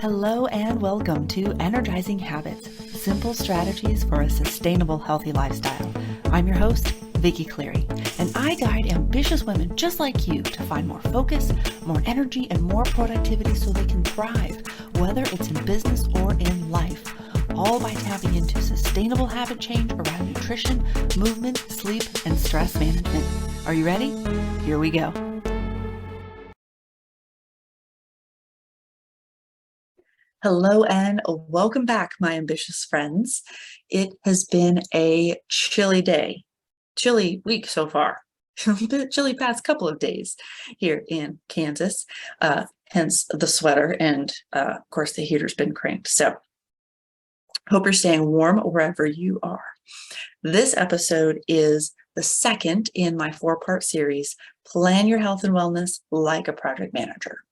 Hello and welcome to Energizing Habits, simple strategies for a sustainable, healthy lifestyle. I'm your host, Vicki Cleary, and I guide ambitious women just like you to find more focus, more energy, and more productivity so they can thrive, whether it's in business or in life, all by tapping into sustainable habit change around nutrition, movement, sleep, and stress management. Are you ready? Here we go. Hello and welcome back, my ambitious friends. It has been a chilly day, chilly week so far, chilly past couple of days here in Kansas, hence the sweater and of course the heater's been cranked. So hope you're staying warm wherever you are. This episode is the second in my 4-part series, Plan Your Health and Wellness Like a Project Manager.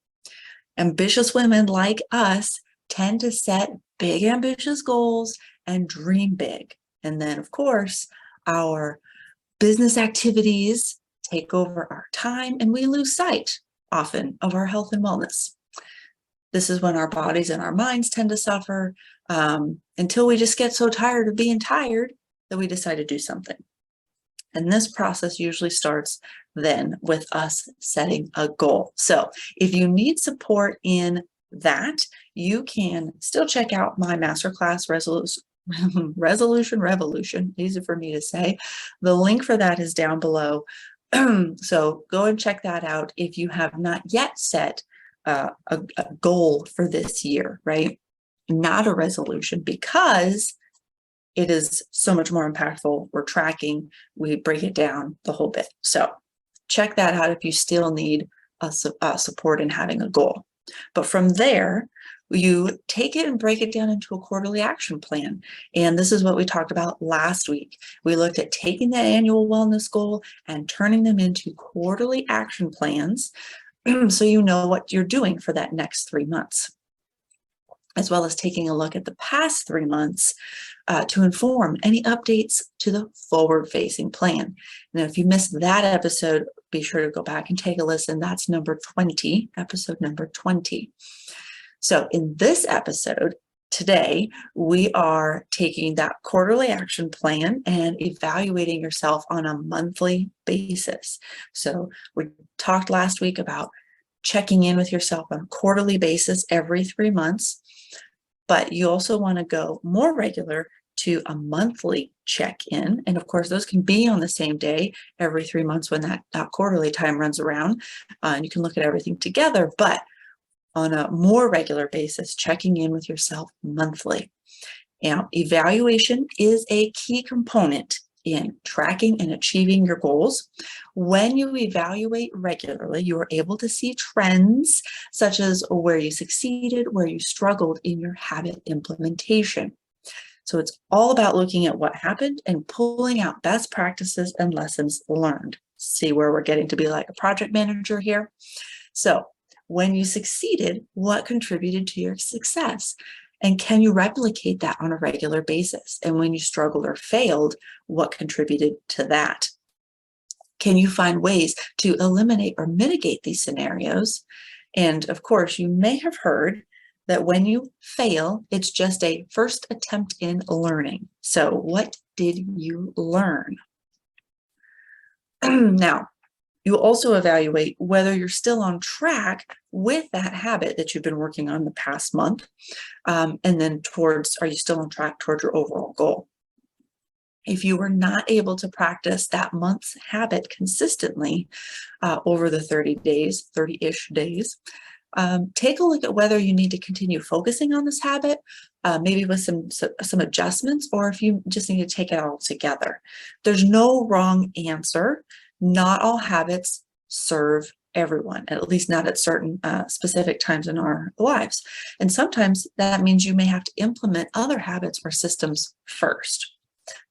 Ambitious women like us tend to set big, ambitious goals and dream big. And then, of course, our business activities take over our time and we lose sight often of our health and wellness. This is when our bodies and our minds tend to suffer until we just get so tired of being tired that we decide to do something. And this process usually starts then with us setting a goal. So if you need support in that, you can still check out my masterclass Resolution Revolution, easy for me to say. The link for that is down below. So go and check that out if you have not yet set a goal for this year, right? Not a resolution, because it is so much more impactful. We're tracking, we break it down the whole bit. So check that out if you still need support in having a goal. But from there, you take it and break it down into a quarterly action plan. And this is what we talked about last week. We looked at taking that annual wellness goal and turning them into quarterly action plans so you know what you're doing for that next 3 months, as well as taking a look at the past 3 months to inform any updates to the forward-facing plan. Now, if you missed that episode, be sure to go back and take a listen. That's episode number 20. So in this episode today, we are taking that quarterly action plan and evaluating yourself on a monthly basis. So we talked last week about checking in with yourself on a quarterly basis every 3 months, but you also want to go more regular to a monthly check-in. And of course, those can be on the same day every 3 months when that quarterly time runs around. And you can look at everything together, but on a more regular basis, checking in with yourself monthly. Now, evaluation is a key component in tracking and achieving your goals. When you evaluate regularly, you are able to see trends such as where you succeeded, where you struggled in your habit implementation. So it's all about looking at what happened and pulling out best practices and lessons learned. See where we're getting to be like a project manager here. So when you succeeded, what contributed to your success? And can you replicate that on a regular basis? And when you struggled or failed, what contributed to that? Can you find ways to eliminate or mitigate these scenarios? And of course, you may have heard that when you fail, it's just a first attempt in learning. So what did you learn? Now, you also evaluate whether you're still on track with that habit that you've been working on the past month. And then are you still on track towards your overall goal? If you were not able to practice that month's habit consistently over the 30-ish days, take a look at whether you need to continue focusing on this habit, maybe with some adjustments, or if you just need to take it all together. There's no wrong answer. Not all habits serve everyone, at least not at certain specific times in our lives. And sometimes that means you may have to implement other habits or systems first.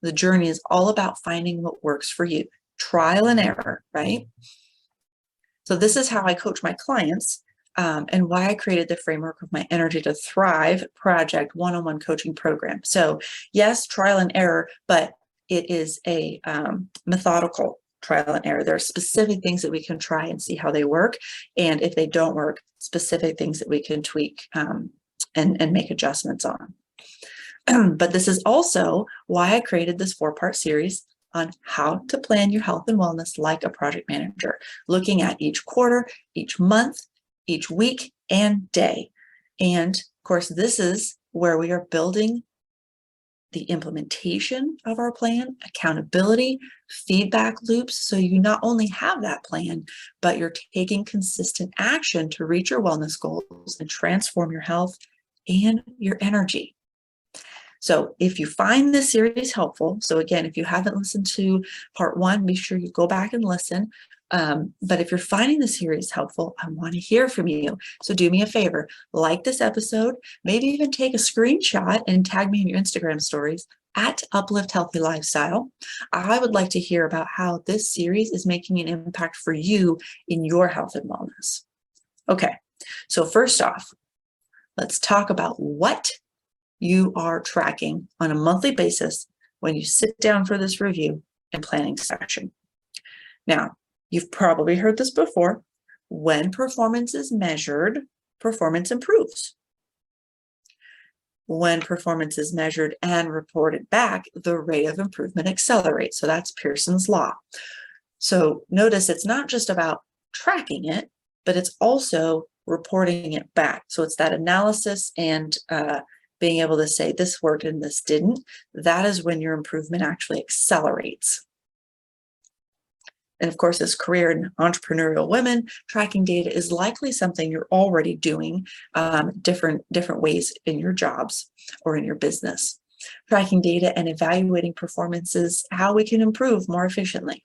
The journey is all about finding what works for you. Trial and error, right? So this is how I coach my clients and why I created the framework of my Energy to Thrive project one-on-one coaching program. So yes, trial and error, but it is a methodical trial and error. There are specific things that we can try and see how they work. And if they don't work, specific things that we can tweak and make adjustments on. But this is also why I created this 4-part series on how to plan your health and wellness like a project manager, looking at each quarter, each month, each week, and day. And of course, this is where we are building the implementation of our plan, accountability, feedback loops. So you not only have that plan, but you're taking consistent action to reach your wellness goals and transform your health and your energy. So if you find this series helpful, so again, if you haven't listened to part 1, be sure you go back and listen. But if you're finding the series helpful, I want to hear from you. So do me a favor, like this episode, maybe even take a screenshot and tag me in your Instagram stories at Uplift Healthy Lifestyle. I would like to hear about how this series is making an impact for you in your health and wellness. Okay, so first off, let's talk about what you are tracking on a monthly basis when you sit down for this review and planning session. Now, you've probably heard this before. When performance is measured, performance improves. When performance is measured and reported back, the rate of improvement accelerates. So that's Pearson's law. So notice it's not just about tracking it, but it's also reporting it back. So it's that analysis and being able to say this worked and this didn't. That is when your improvement actually accelerates. And of course, as career and entrepreneurial women, tracking data is likely something you're already doing different ways in your jobs or in your business. Tracking data and evaluating performance is how we can improve more efficiently.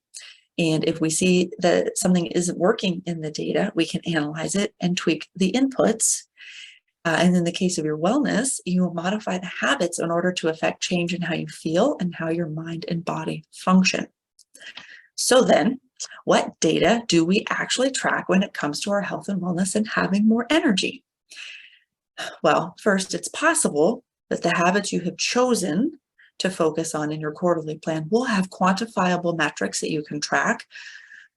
And if we see that something isn't working in the data, we can analyze it and tweak the inputs. And in the case of your wellness, you will modify the habits in order to affect change in how you feel and how your mind and body function. So then, what data do we actually track when it comes to our health and wellness and having more energy? Well, first, it's possible that the habits you have chosen to focus on in your quarterly plan will have quantifiable metrics that you can track.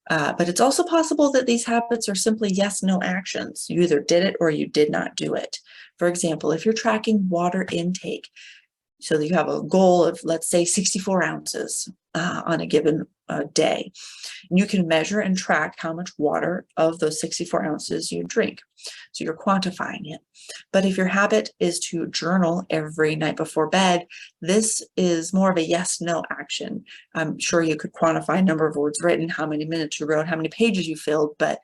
But it's also possible that these habits are simply yes/no actions. You either did it or you did not do it. For example, if you're tracking water intake, so that you have a goal of, let's say, 64 ounces on a given day, you can measure and track how much water of those 64 ounces you drink. So you're quantifying it. But if your habit is to journal every night before bed, this is more of a yes/no action. I'm sure you could quantify number of words written, how many minutes you wrote, how many pages you filled, but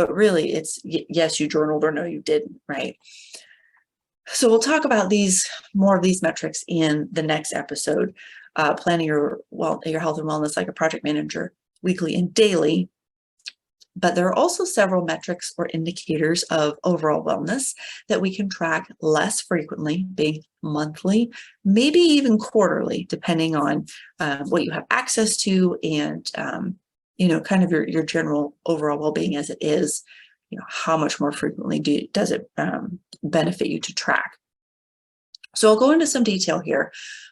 really it's yes, you journaled or no, you didn't, right? So we'll talk about more of these metrics in the next episode, planning your health and wellness like a project manager, weekly and daily. But there are also several metrics or indicators of overall wellness that we can track less frequently, being monthly, maybe even quarterly, depending on what you have access to and kind of your general overall well-being as it is. How much more frequently does it benefit you to track? So I'll go into some detail here,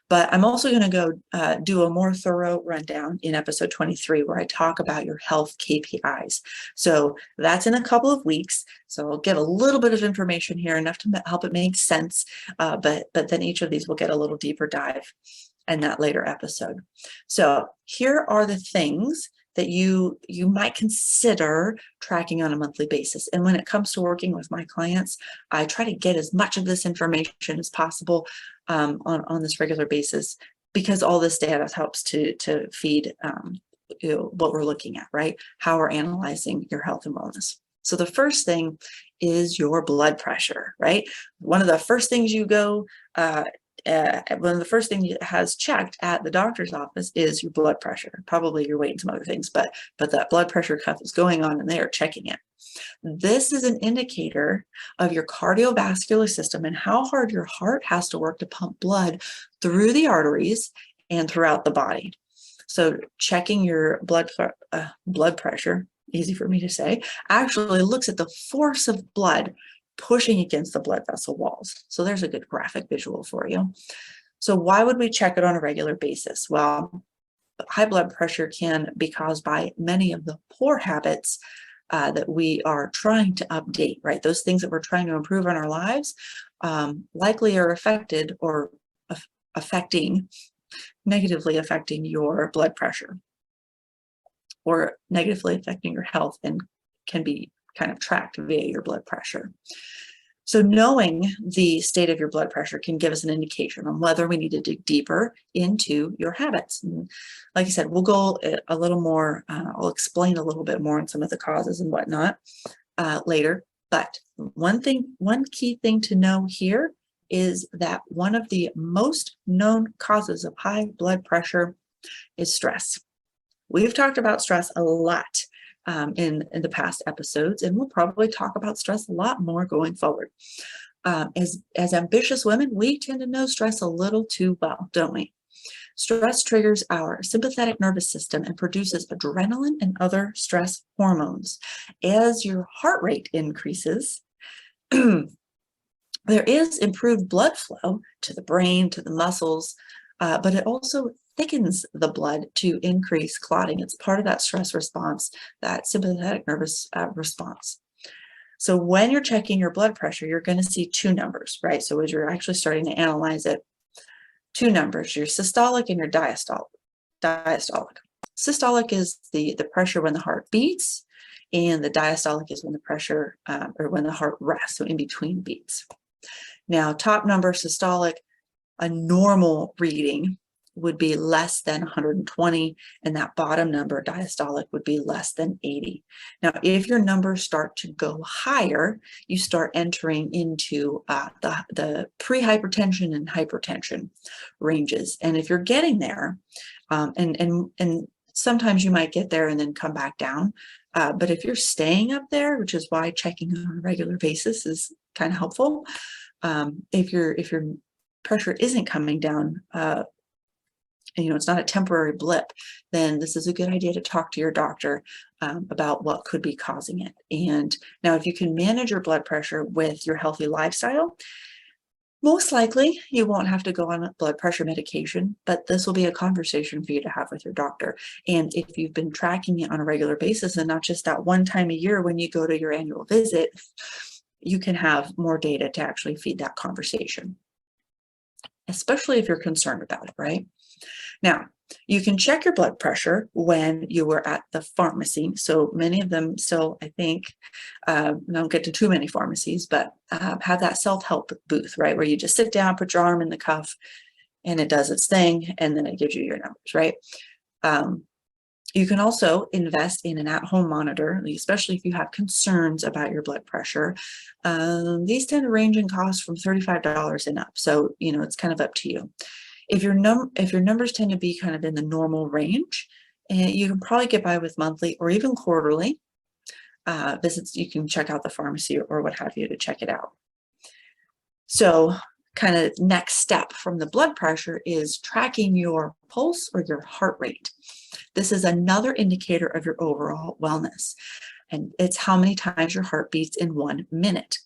but I'm also going to go do a more thorough rundown in episode 23 where I talk about your health KPIs. So that's in a couple of weeks. So I'll get a little bit of information here, enough to help it make sense, but then each of these will get a little deeper dive in that later episode. So here are the things that you might consider tracking on a monthly basis. And when it comes to working with my clients, I try to get as much of this information as possible on this regular basis, because all this data helps to feed what we're looking at, right? How we're analyzing your health and wellness. So the first thing is your blood pressure, right? One of the first things you go one of the first things it has checked at the doctor's office is your blood pressure. Probably your weight and some other things, but that blood pressure cuff is going on and they are checking it. This is an indicator of your cardiovascular system and how hard your heart has to work to pump blood through the arteries and throughout the body. So checking your blood pressure, easy for me to say, actually looks at the force of blood pushing against the blood vessel walls. So there's a good graphic visual for you. So why would we check it on a regular basis? Well, high blood pressure can be caused by many of the poor habits that we are trying to update, right? Those things that we're trying to improve in our lives likely are affected or negatively affecting your blood pressure or negatively affecting your health and can be kind of tracked via your blood pressure. So knowing the state of your blood pressure can give us an indication on whether we need to dig deeper into your habits. And like I said, we'll go a little more, I'll explain a little bit more on some of the causes and whatnot later. But one key thing to know here is that one of the most known causes of high blood pressure is stress. We've talked about stress a lot in the past episodes, and we'll probably talk about stress a lot more going forward. As ambitious women, we tend to know stress a little too well, don't we? Stress triggers our sympathetic nervous system and produces adrenaline and other stress hormones. As your heart rate increases, there is improved blood flow to the brain, to the muscles, but it also thickens the blood to increase clotting. It's part of that stress response, that sympathetic nervous response. So when you're checking your blood pressure, you're going to see two numbers, right? So as you're actually starting to analyze it, two numbers, your systolic and your diastolic. Systolic is the pressure when the heart beats, and the diastolic is when the pressure or when the heart rests, so in between beats. Now, top number systolic, a normal reading would be less than 120, and that bottom number diastolic would be less than 80. Now, if your numbers start to go higher, you start entering into the pre-hypertension and hypertension ranges. And if you're getting there, and sometimes you might get there and then come back down, but if you're staying up there, which is why checking on a regular basis is kind of helpful, if your pressure isn't coming down, and it's not a temporary blip, then this is a good idea to talk to your doctor about what could be causing it. And now, if you can manage your blood pressure with your healthy lifestyle, most likely you won't have to go on blood pressure medication, but this will be a conversation for you to have with your doctor. And if you've been tracking it on a regular basis and not just that one time a year when you go to your annual visit, you can have more data to actually feed that conversation, especially if you're concerned about it, right? Now, you can check your blood pressure when you were at the pharmacy. So many of them still, I think, don't get to too many pharmacies, but have that self-help booth, right? Where you just sit down, put your arm in the cuff, and it does its thing, and then it gives you your numbers, right? You can also invest in an at-home monitor, especially if you have concerns about your blood pressure. These tend to range in cost from $35 and up. So, it's kind of up to you. If your numbers tend to be kind of in the normal range, you can probably get by with monthly or even quarterly visits. You can check out the pharmacy or what have you to check it out. So kind of next step from the blood pressure is tracking your pulse or your heart rate. This is another indicator of your overall wellness, and it's how many times your heart beats in 1 minute.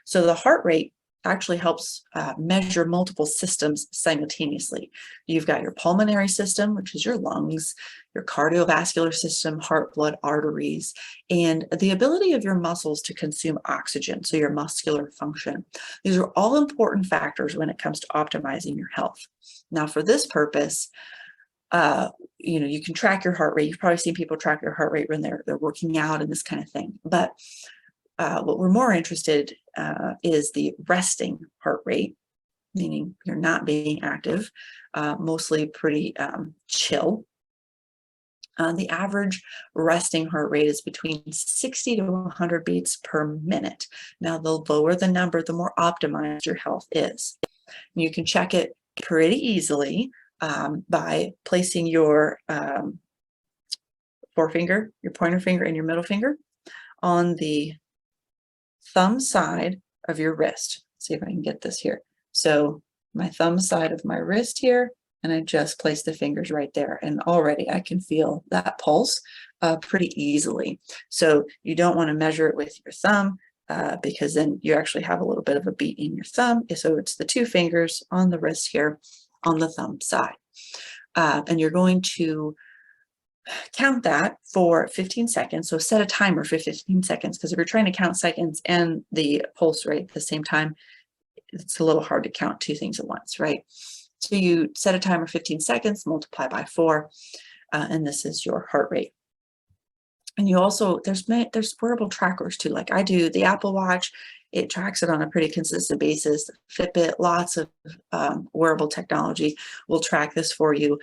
So the heart rate actually helps measure multiple systems simultaneously. You've got your pulmonary system, which is your lungs, your cardiovascular system, heart, blood, arteries, and the ability of your muscles to consume oxygen, so your muscular function. These are all important factors when it comes to optimizing your health. Now, for this purpose, you can track your heart rate. You've probably seen people track their heart rate when they're working out and this kind of thing. But what we're more interested is the resting heart rate, meaning you're not being active, mostly pretty chill. The average resting heart rate is between 60 to 100 beats per minute. Now, the lower the number, the more optimized your health is. You can check it pretty easily by placing your forefinger, your pointer finger, and your middle finger on the thumb side of your wrist. See if I can get this here. So my thumb side of my wrist here, and I just place the fingers right there. And already I can feel that pulse pretty easily. So you don't want to measure it with your thumb because then you actually have a little bit of a beat in your thumb. So it's the two fingers on the wrist here on the thumb side. And you're going to count that for 15 seconds. So set a timer for 15 seconds, because if you're trying to count seconds and the pulse rate at the same time, it's a little hard to count two things at once, right? So you set a timer 15 seconds, multiply by 4, and this is your heart rate. And you also, there's wearable trackers too. Like I do the Apple Watch, it tracks it on a pretty consistent basis. Fitbit, lots of wearable technology will track this for you,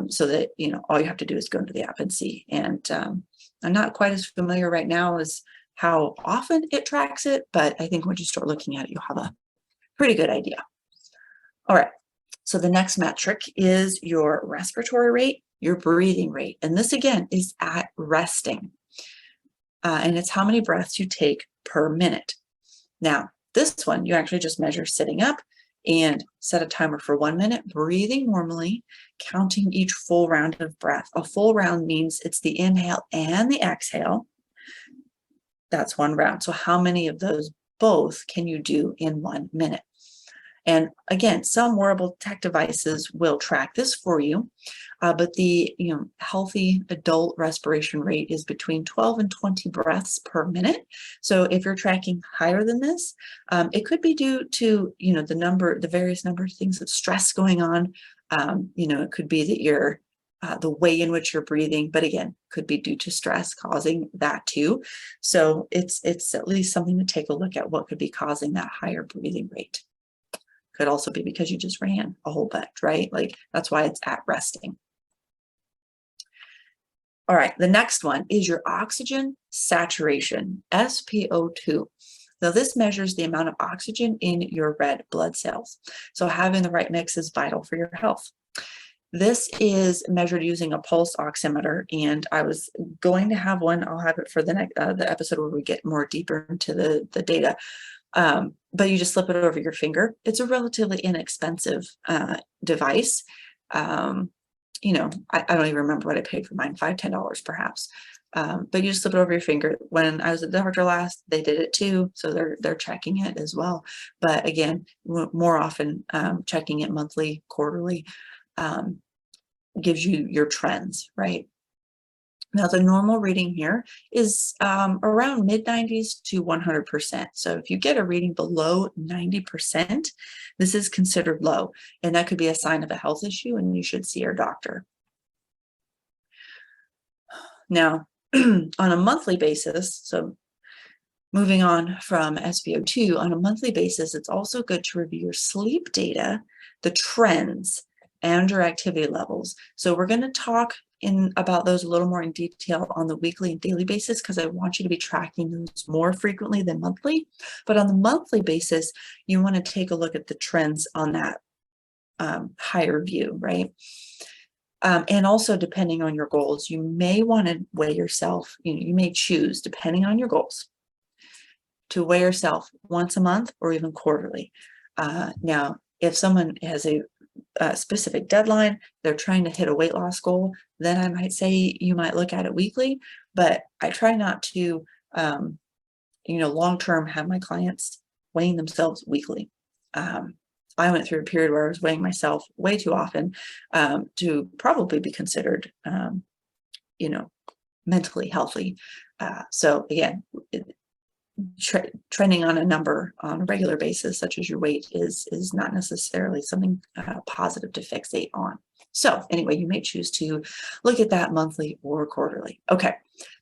so that, you know, all you have to do is go into the app and see. And I'm not quite as familiar right now as how often it tracks it, but I think once you start looking at it, you'll have a pretty good idea. All right, so the next metric is your respiratory rate, your breathing rate. And this again is at resting. And it's how many breaths you take per minute. Now, this one, you actually just measure sitting up and set a timer for 1 minute, breathing normally, counting each full round of breath. A full round means it's the inhale and the exhale. That's one round. So how many of those both can you do in 1 minute? And again, some wearable tech devices will track this for you, but the healthy adult respiration rate is between 12 and 20 breaths per minute. So if you're tracking higher than this, it could be due to the various number of things of stress going on. It could be that you're the way in which you're breathing, but again, could be due to stress causing that too. So it's at least something to take a look at, what could be causing that higher breathing rate. Could also be because you just ran a whole bunch, right? Like that's why it's at resting. All right, the next one is your oxygen saturation, SpO2. Now this measures the amount of oxygen in your red blood cells. So having the right mix is vital for your health. This is measured using a pulse oximeter, and I was going to have one. I'll have it for the next the episode where we get more deeper into the data. But you just slip it over your finger. It's a relatively inexpensive device. I don't even remember what I paid for mine, $5, $10 perhaps. But you just slip it over your finger. When I was at the doctor last, they did it too. So they're checking it as well. But again, more often checking it monthly, quarterly, gives you your trends, right? Now, the normal reading here is around mid-90s to 100%. So if you get a reading below 90%, this is considered low, and that could be a sign of a health issue, and you should see your doctor. Now, on a monthly basis, so moving on from SpO2, on a monthly basis, it's also good to review your sleep data, the trends, and your activity levels. So we're going to talk about those a little more in detail on the weekly and daily basis, because I want you to be tracking those more frequently than monthly. But on the monthly basis, you want to take a look at the trends on that higher view, right? And also, depending on your goals, you may want to weigh yourself. You may choose, depending on your goals, to weigh yourself once a month or even quarterly. Now, if someone has a specific deadline, they're trying to hit a weight loss goal, then I might say you might look at it weekly. But I try not to, long-term have my clients weighing themselves weekly. I went through a period where I was weighing myself way too often to probably be considered, mentally healthy. So again, trending on a number on a regular basis, such as your weight, is not necessarily something positive to fixate on. So anyway, you may choose to look at that monthly or quarterly. Okay,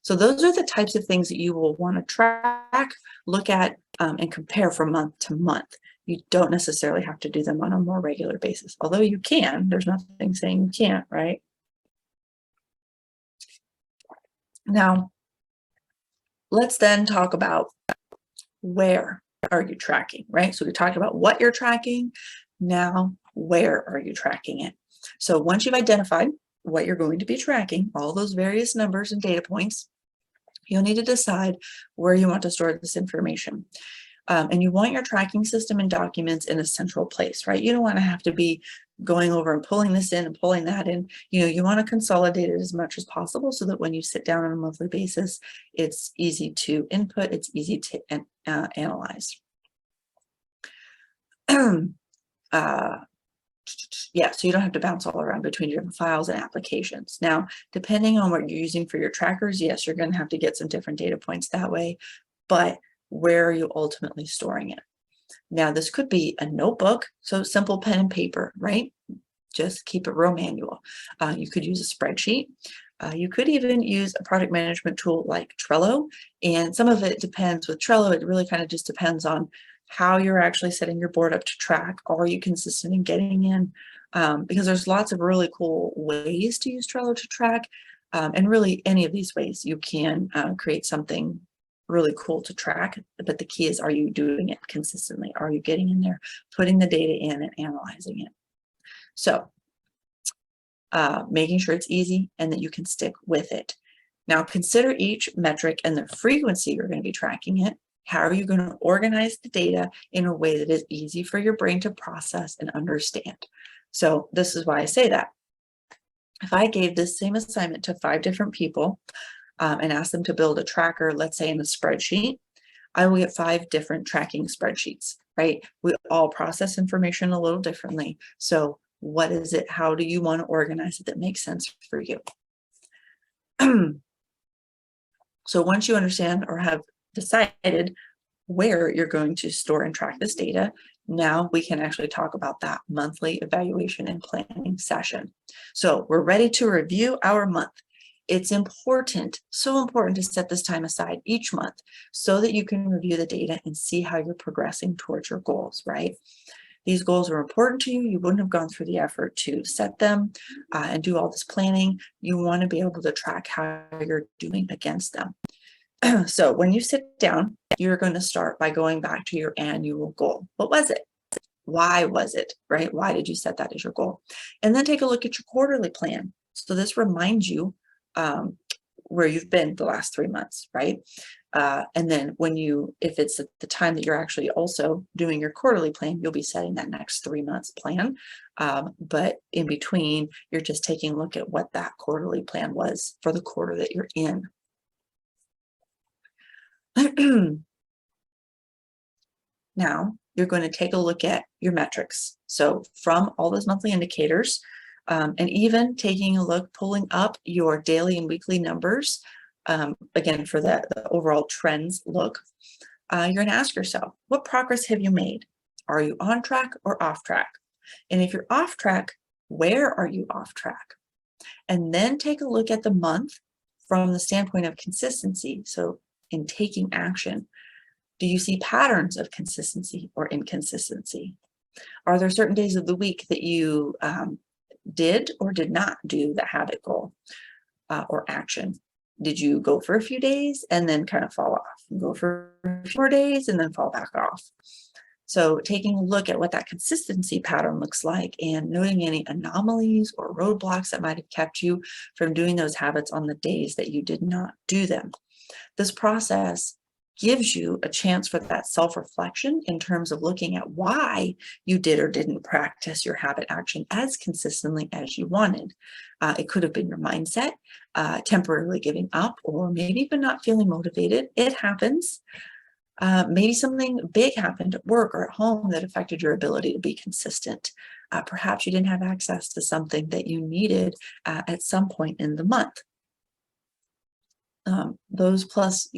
so those are the types of things that you will want to track, look at, and compare from month to month. You don't necessarily have to do them on a more regular basis, although you can. There's nothing saying you can't, right? Now, let's then talk about where are you tracking, right? So we talked about what you're tracking. Now, where are you tracking it? So once you've identified what you're going to be tracking, all those various numbers and data points, you'll need to decide where you want to store this information. And you want your tracking system and documents in a central place, right? You don't want to have to be going over and pulling this in and pulling that in. You want to consolidate it as much as possible so that when you sit down on a monthly basis, it's easy to input, it's easy to analyze. Yeah, so you don't have to bounce all around between different files and applications. Now, depending on what you're using for your trackers, yes, you're going to have to get some different data points that way, but where are you ultimately storing it? Now, this could be a notebook, so simple pen and paper, right? Just keep it real manual. You could use a spreadsheet. You could even use a project management tool like Trello, and some of it depends with Trello. It really kind of just depends on how you're actually setting your board up to track. Are you consistent in getting in? Because there's lots of really cool ways to use Trello to track, and really any of these ways you can create something really cool to track. But the key is, are you doing it consistently? Are you getting in there, putting the data in and analyzing it? So making sure it's easy and that you can stick with it. Now consider each metric and the frequency you're going to be tracking it. How are you going to organize the data in a way that is easy for your brain to process and understand? So this is why I say that. If I gave this same assignment to 5 different people and asked them to build a tracker, let's say in a spreadsheet, I will get 5 different tracking spreadsheets, right? We all process information a little differently. So what is it? How do you want to organize it that makes sense for you? So once you understand or have decided where you're going to store and track this data, now we can actually talk about that monthly evaluation and planning session. So we're ready to review our month. It's important, so important to set this time aside each month so that you can review the data and see how you're progressing towards your goals, right? These goals are important to you. You wouldn't have gone through the effort to set them and do all this planning. You want to be able to track how you're doing against them. So when you sit down, you're going to start by going back to your annual goal. What was it? Why was it, right? Why did you set that as your goal? And then take a look at your quarterly plan. So this reminds you where you've been the last 3 months, right? And then if it's at the time that you're actually also doing your quarterly plan, you'll be setting that next 3 months plan. But in between, you're just taking a look at what that quarterly plan was for the quarter that you're in. Now, you're going to take a look at your metrics. So from all those monthly indicators, and even taking a look, pulling up your daily and weekly numbers, again, for the overall trends look, you're going to ask yourself, what progress have you made? Are you on track or off track? And if you're off track, where are you off track? And then take a look at the month from the standpoint of consistency. So in taking action, do you see patterns of consistency or inconsistency? Are there certain days of the week that you did or did not do the habit goal or action? Did you go for a few days and then kind of fall off? Go for 4 days and then fall back off? So taking a look at what that consistency pattern looks like and noting any anomalies or roadblocks that might have kept you from doing those habits on the days that you did not do them. This process gives you a chance for that self-reflection in terms of looking at why you did or didn't practice your habit action as consistently as you wanted. It could have been your mindset, temporarily giving up, or maybe even not feeling motivated. It happens. Maybe something big happened at work or at home that affected your ability to be consistent. Perhaps you didn't have access to something that you needed at some point in the month. Those plus,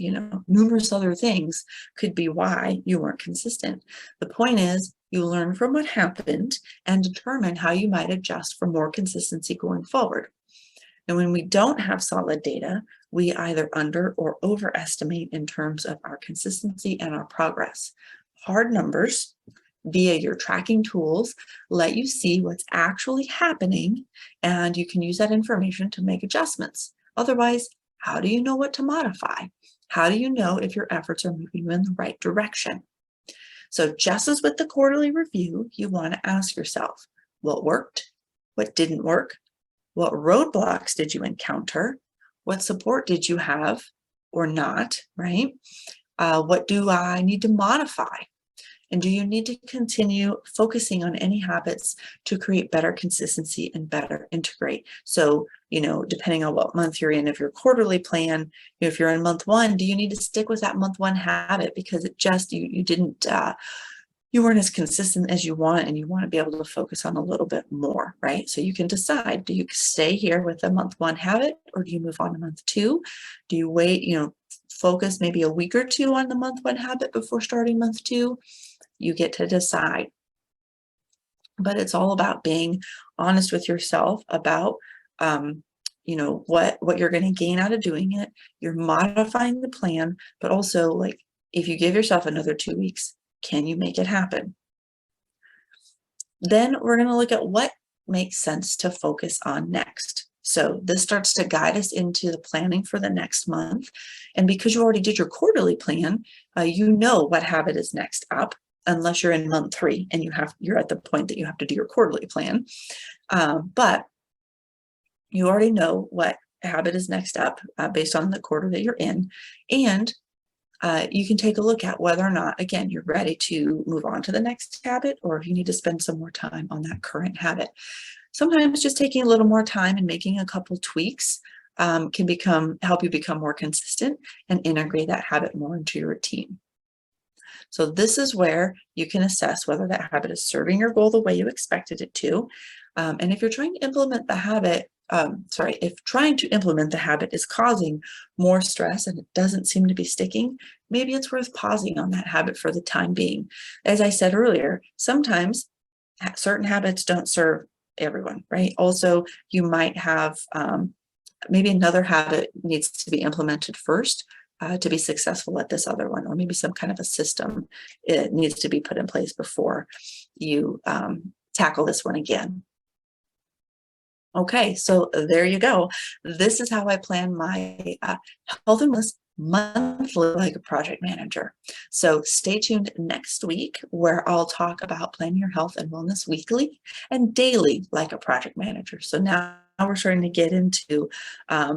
numerous other things could be why you weren't consistent. The point is, you learn from what happened and determine how you might adjust for more consistency going forward. And when we don't have solid data, we either under or overestimate in terms of our consistency and our progress. Hard numbers via your tracking tools let you see what's actually happening, and you can use that information to make adjustments. Otherwise, how do you know what to modify? How do you know if your efforts are moving you in the right direction? So just as with the quarterly review, you want to ask yourself, what worked? What didn't work? What roadblocks did you encounter? What support did you have or not, right? What do I need to modify? And do you need to continue focusing on any habits to create better consistency and better integrate? So, depending on what month you're in, if your quarterly plan, if you're in month 1, do you need to stick with that month 1 habit because it just, you you weren't as consistent as you want, and you want to be able to focus on a little bit more, right? So you can decide, do you stay here with the month 1 habit, or do you move on to month 2? Do you wait, focus maybe a week or 2 on the month 1 habit before starting month 2? You get to decide. But it's all about being honest with yourself about, what you're going to gain out of doing it. You're modifying the plan, but also, like, if you give yourself another 2 weeks, can you make it happen? Then we're going to look at what makes sense to focus on next. So this starts to guide us into the planning for the next month. And because you already did your quarterly plan, you know what habit is next up, unless you're in month 3 and you're at the point that you have to do your quarterly plan. But you already know what habit is next up based on the quarter that you're in. And you can take a look at whether or not, again, you're ready to move on to the next habit, or if you need to spend some more time on that current habit. Sometimes just taking a little more time and making a couple tweaks can help you become more consistent and integrate that habit more into your routine. So this is where you can assess whether that habit is serving your goal the way you expected it to. And if you're trying to implement the habit, if trying to implement the habit is causing more stress and it doesn't seem to be sticking, maybe it's worth pausing on that habit for the time being. As I said earlier, sometimes certain habits don't serve everyone, right? Also, you might have maybe another habit needs to be implemented first to be successful at this other one, or maybe some kind of a system it needs to be put in place before you tackle this one again. Okay, so there you go. This is how I plan my health and wellness monthly like a project manager. So stay tuned next week, where I'll talk about planning your health and wellness weekly and daily like a project manager. So now we're starting to get into a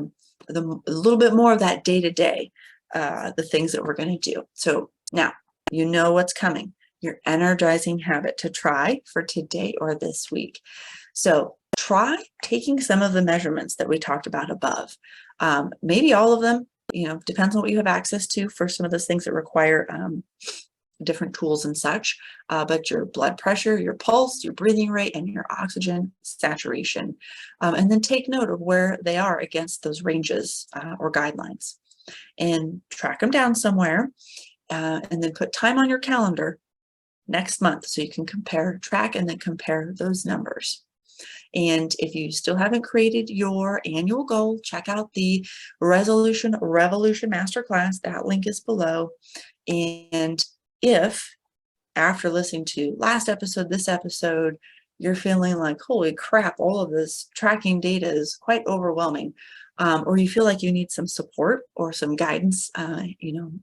little bit more of that day-to-day, the things that we're going to do. So now you know what's coming, your energizing habit to try for today or this week. So try taking some of the measurements that we talked about above. Maybe all of them, depends on what you have access to for some of those things that require different tools and such, but your blood pressure, your pulse, your breathing rate, and your oxygen saturation. And then take note of where they are against those ranges or guidelines, and track them down somewhere, and then put time on your calendar next month so you can track and then compare those numbers. And if you still haven't created your annual goal, check out the Resolution Revolution Masterclass. That link is below. And if after listening to last episode, this episode, you're feeling like, holy crap, all of this tracking data is quite overwhelming, or you feel like you need some support or some guidance,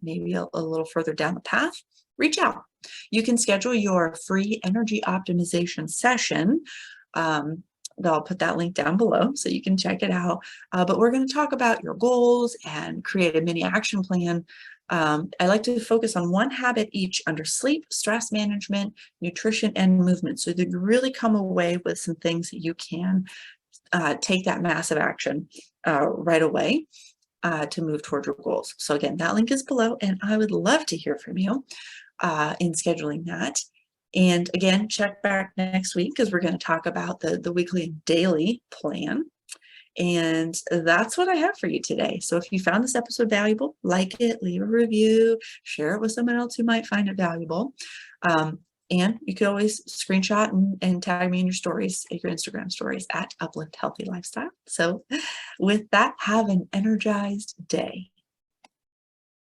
maybe a little further down the path, reach out. You can schedule your free energy optimization session. I'll put that link down below so you can check it out. But we're going to talk about your goals and create a mini action plan. I like to focus on one habit each under sleep, stress management, nutrition, and movement, so that you really come away with some things that you can take that massive action right away to move toward your goals. So again, that link is below, and I would love to hear from you in scheduling that. And again, check back next week because we're going to talk about the weekly and daily plan. And that's what I have for you today. So if you found this episode valuable, like it, leave a review, share it with someone else who might find it valuable. And you could always screenshot and tag me in your stories, your Instagram stories at Uplift Healthy Lifestyle. So with that, have an energized day.